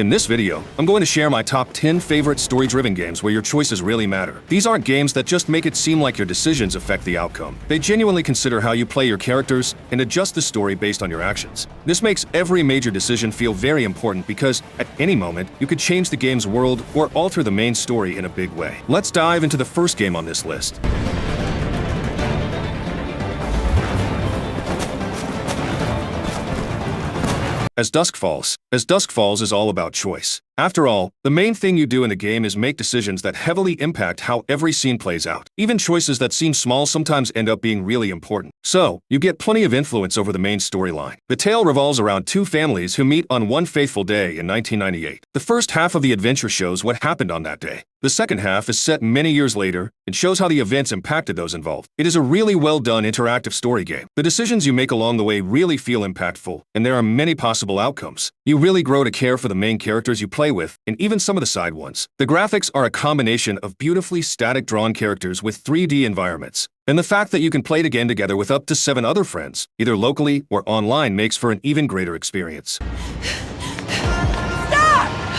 In this video, I'm going to share my top 10 favorite story-driven games where your choices really matter. These aren't games that just make it seem like your decisions affect the outcome. They genuinely consider how you play your characters and adjust the story based on your actions. This makes every major decision feel very important because, at any moment, you could change the game's world or alter the main story in a big way. Let's dive into the first game on this list. As Dusk Falls. As Dusk Falls is all about choice. After all, the main thing you do in the game is make decisions that heavily impact how every scene plays out. Even choices that seem small sometimes end up being really important. So, you get plenty of influence over the main storyline. The tale revolves around two families who meet on one fateful day in 1998. The first half of the adventure shows what happened on that day. The second half is set many years later and shows how the events impacted those involved. It is a really well-done interactive story game. The decisions you make along the way really feel impactful, and there are many possible outcomes. You really grow to care for the main characters you play with, and even some of the side ones. The graphics are a combination of beautifully static drawn characters with 3D environments. And the fact that you can play it again together with up to 7 other friends, either locally or online, makes for an even greater experience.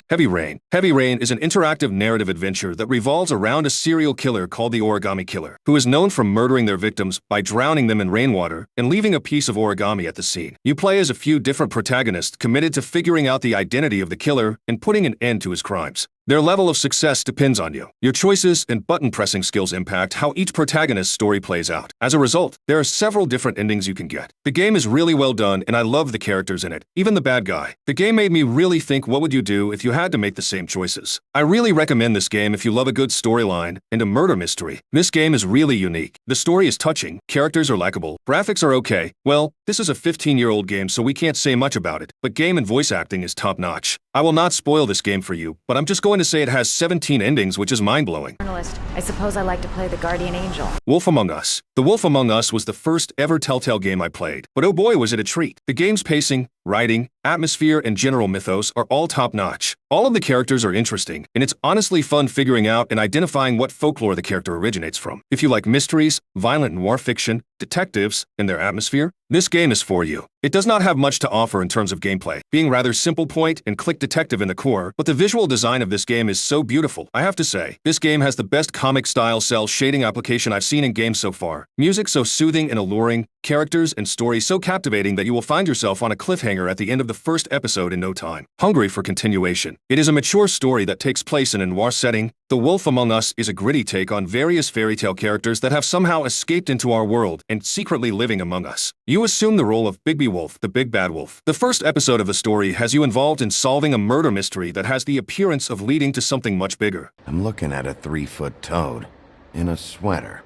Heavy Rain. Heavy Rain is an interactive narrative adventure that revolves around a serial killer called the Origami Killer, who is known for murdering their victims by drowning them in rainwater and leaving a piece of origami at the scene. You play as a few different protagonists committed to figuring out the identity of the killer and putting an end to his crimes. Their level of success depends on you. Your choices and button-pressing skills impact how each protagonist's story plays out. As a result, there are several different endings you can get. The game is really well done, and I love the characters in it, even the bad guy. The game made me really think, what would you do if you had to make the same choices? I really recommend this game if you love a good storyline and a murder mystery. This game is really unique. The story is touching, characters are likable, graphics are okay. Well, this is a 15-year-old game, so we can't say much about it, but game and voice acting is top-notch. I will not spoil this game for you, but I'm just going to say it has 17 endings, which is mind-blowing. I suppose I like to play the guardian angel. Wolf Among Us. The Wolf Among Us was the first ever Telltale game I played, but oh boy was it a treat. The game's pacing, writing, atmosphere, and general mythos are all top-notch. All of the characters are interesting, and it's honestly fun figuring out and identifying what folklore the character originates from. If you like mysteries, violent noir fiction, detectives, and their atmosphere, this game is for you. It does not have much to offer in terms of gameplay, being rather simple point-and-click detective in the core, but the visual design of this game is so beautiful. I have to say, this game has the best comic-style cell shading application I've seen in games so far. Music so soothing and alluring, characters and story so captivating that you will find yourself on a cliffhanger at the end of the first episode in no time, hungry for continuation. It is a mature story that takes place in a noir setting. The Wolf Among Us is a gritty take on various fairy tale characters that have somehow escaped into our world and secretly living among us. You assume the role of Bigby Wolf, the Big Bad Wolf. The first episode of the story has you involved in solving a murder mystery that has the appearance of leading to something much bigger. I'm looking at a 3-foot toad in a sweater.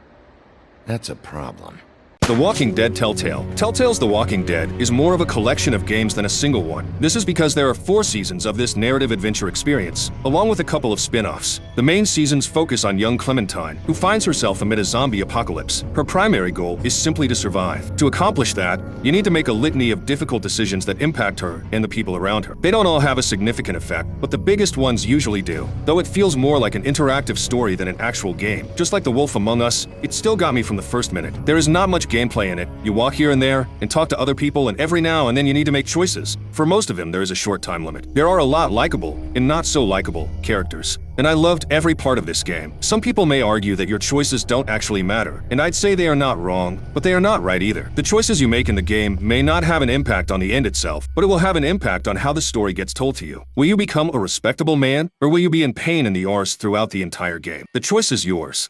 That's a problem. The Walking Dead Telltale. Telltale's The Walking Dead is more of a collection of games than a single one. This is because there are 4 seasons of this narrative adventure experience, along with a couple of spin-offs. The main seasons focus on young Clementine, who finds herself amid a zombie apocalypse. Her primary goal is simply to survive. To accomplish that, you need to make a litany of difficult decisions that impact her and the people around her. They don't all have a significant effect, but the biggest ones usually do. Though it feels more like an interactive story than an actual game. Just like The Wolf Among Us, it still got me from the first minute. There is not much gameplay in it. You walk here and there and talk to other people, and every now and then you need to make choices. For most of them, there is a short time limit. There are a lot likable and not so likable characters. And I loved every part of this game. Some people may argue that your choices don't actually matter, and I'd say they are not wrong, but they are not right either. The choices you make in the game may not have an impact on the end itself, but it will have an impact on how the story gets told to you. Will you become a respectable man, or will you be in pain in the arse throughout the entire game? The choice is yours.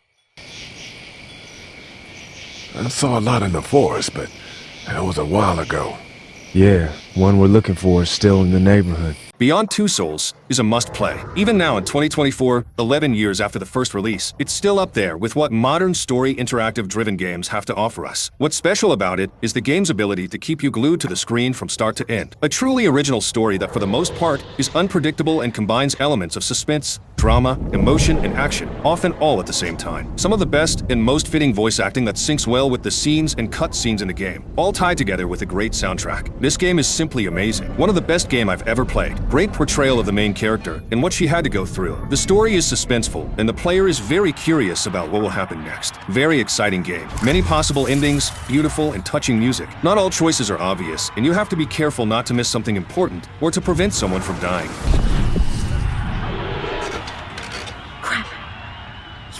I saw a lot in the forest, but that was a while ago. Yeah, one we're looking for is still in the neighborhood. Beyond Two Souls is a must-play. Even now in 2024, 11 years after the first release, it's still up there with what modern story interactive-driven games have to offer us. What's special about it is the game's ability to keep you glued to the screen from start to end. A truly original story that for the most part is unpredictable and combines elements of suspense, drama, emotion, and action, often all at the same time. Some of the best and most fitting voice acting that syncs well with the scenes and cut scenes in the game, all tied together with a great soundtrack. This game is simply amazing. One of the best games I've ever played. Great portrayal of the main character and what she had to go through. The story is suspenseful, and the player is very curious about what will happen next. Very exciting game. Many possible endings, beautiful and touching music. Not all choices are obvious, and you have to be careful not to miss something important or to prevent someone from dying.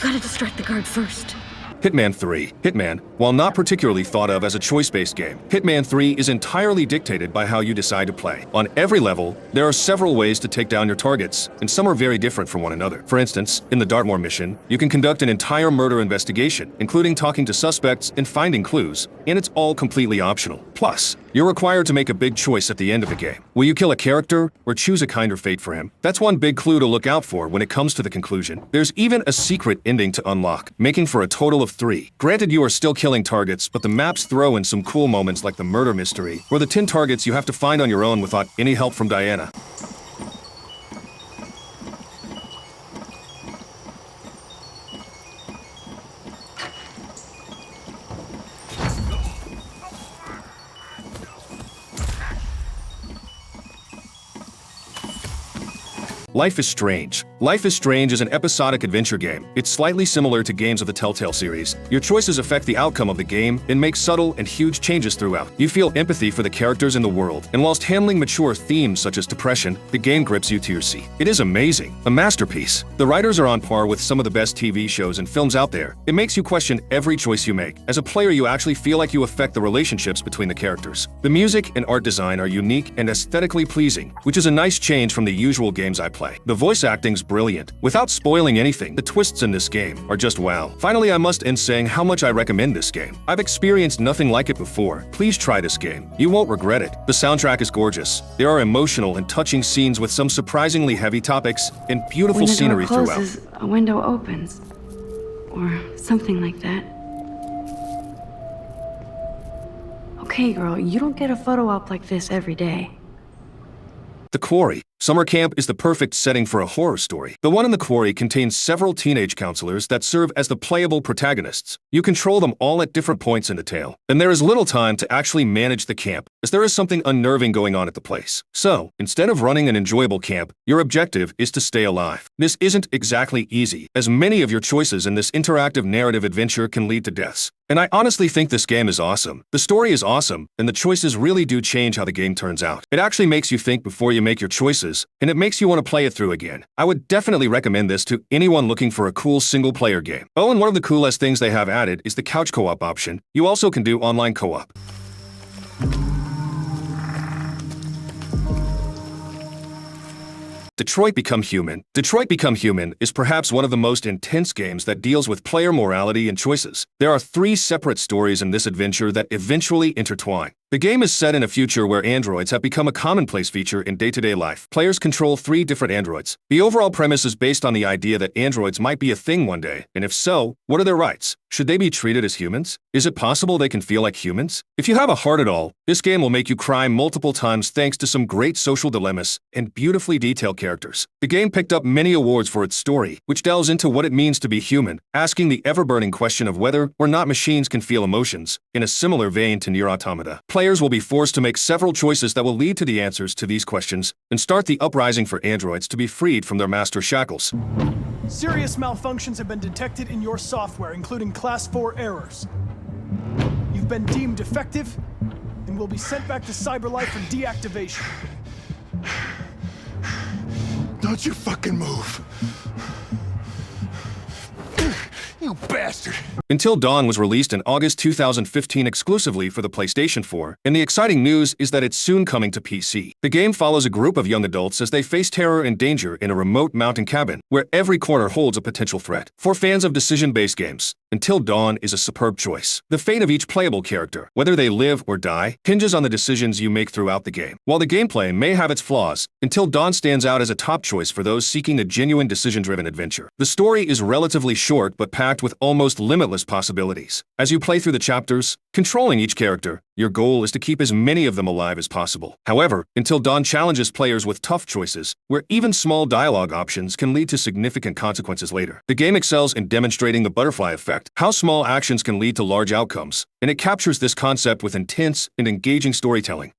gotta distract the guard first. Hitman 3. Hitman, while not particularly thought of as a choice-based game, Hitman 3 is entirely dictated by how you decide to play. On every level, there are several ways to take down your targets, and some are very different from one another. For instance, in the Dartmoor mission, you can conduct an entire murder investigation, including talking to suspects and finding clues, and it's all completely optional. Plus, you're required to make a big choice at the end of the game. Will you kill a character, or choose a kinder fate for him? That's one big clue to look out for when it comes to the conclusion. There's even a secret ending to unlock, making for a total of 3. Granted, you are still killing targets, but the maps throw in some cool moments like the murder mystery, or the 10 targets you have to find on your own without any help from Diana. Life is Strange. Life is Strange is an episodic adventure game. It's slightly similar to games of the Telltale series. Your choices affect the outcome of the game and make subtle and huge changes throughout. You feel empathy for the characters in the world, and whilst handling mature themes such as depression, the game grips you to your seat. It is amazing. A masterpiece. The writers are on par with some of the best TV shows and films out there. It makes you question every choice you make. As a player, you actually feel like you affect the relationships between the characters. The music and art design are unique and aesthetically pleasing, which is a nice change from the usual games I play. The voice acting's brilliant. Without spoiling anything, the twists in this game are just wow. Finally, I must end saying how much I recommend this game. I've experienced nothing like it before. Please try this game. You won't regret it. The soundtrack is gorgeous. There are emotional and touching scenes with some surprisingly heavy topics and beautiful scenery When a door throughout. closes, a window opens. Or something like that. Okay, girl, you don't get a photo op like this every day. The Quarry. Summer camp is the perfect setting for a horror story. The one in the Quarry contains several teenage counselors that serve as the playable protagonists. You control them all at different points in the tale, and there is little time to actually manage the camp, as there is something unnerving going on at the place. So, instead of running an enjoyable camp, your objective is to stay alive. This isn't exactly easy, as many of your choices in this interactive narrative adventure can lead to deaths. And I honestly think this game is awesome. The story is awesome, and the choices really do change how the game turns out. It actually makes you think before you make your choices, and it makes you want to play it through again. I would definitely recommend this to anyone looking for a cool single-player game. Oh, and one of the coolest things they have added is the couch co-op option. You also can do online co-op. Detroit Become Human. Detroit Become Human is perhaps one of the most intense games that deals with player morality and choices. There are 3 separate stories in this adventure that eventually intertwine. The game is set in a future where androids have become a commonplace feature in day-to-day life. Players control 3 different androids. The overall premise is based on the idea that androids might be a thing one day, and if so, what are their rights? Should they be treated as humans? Is it possible they can feel like humans? If you have a heart at all, this game will make you cry multiple times thanks to some great social dilemmas and beautifully detailed characters. The game picked up many awards for its story, which delves into what it means to be human, asking the ever-burning question of whether or not machines can feel emotions, in a similar vein to Nier Automata. Players will be forced to make several choices that will lead to the answers to these questions and start the uprising for androids to be freed from their master shackles. Serious malfunctions have been detected in your software, including Class 4 errors. You've been deemed defective and will be sent back to CyberLife for deactivation. Don't you fucking move. You bastard. Until Dawn was released in August 2015 exclusively for the PlayStation 4, and the exciting news is that it's soon coming to PC. The game follows a group of young adults as they face terror and danger in a remote mountain cabin, where every corner holds a potential threat. For fans of decision-based games, Until Dawn is a superb choice. The fate of each playable character, whether they live or die, hinges on the decisions you make throughout the game. While the gameplay may have its flaws, Until Dawn stands out as a top choice for those seeking a genuine decision-driven adventure. The story is relatively short but packed with almost limitless possibilities. As you play through the chapters, controlling each character, your goal is to keep as many of them alive as possible. However, Until Dawn challenges players with tough choices, where even small dialogue options can lead to significant consequences later. The game excels in demonstrating the butterfly effect, how small actions can lead to large outcomes, and it captures this concept with intense and engaging storytelling.